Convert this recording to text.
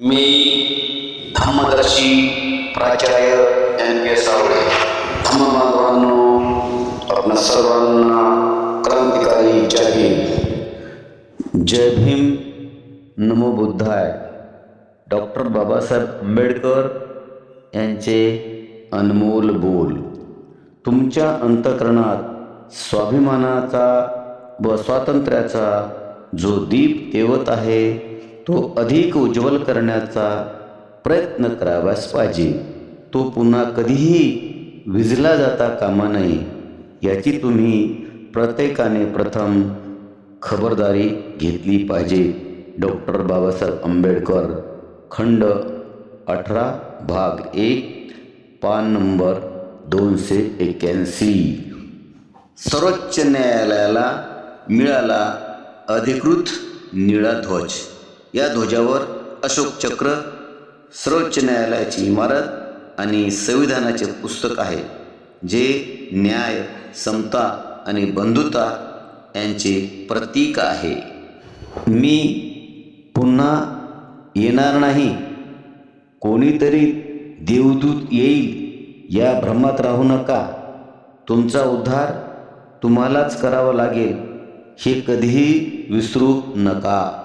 मी धम्मदर्शी प्राचार्य एन के सावळे धम्मबांधवांनो, आपणा सर्वांना क्रांतिकारी जय भीम. जय भीम. नमो बुद्धाय. डॉक्टर बाबासाहेब आंबेडकर यांचे अनमोल बोल. तुमच्या अंतःकरणात स्वाभिमानाचा व स्वातंत्र्याचा जो दीप तेवत आहे तो अधिक उज्ज्वल करण्याचा प्रयत्न करावाच पाहिजे. तो पुन्हा कधीही विझला जाता कामा नये याची तुम्ही प्रत्येकाने प्रथम खबरदारी घेतली पाहिजे. डॉक्टर बाबासाहेब आंबेडकर, खंड 18, भाग 1, पान नंबर 281. सर्वोच्च न्यायालयाला मिळाला अधिकृत निळा ध्वज. या ध्वजावर अशोक चक्र, सर्वोच्च न्यायालयाची इमारत आणि संविधानाचे पुस्तक आहे, जे न्याय, समता आणि बंधुता यांचे प्रतीक आहे. मी पुन्हा येणार नाही, कोणीतरी देवदूत येईल या भ्रमात राहू नका. तुमचा उद्धार तुम्हालाच करावा लागेल हे कधीही विसरू नका.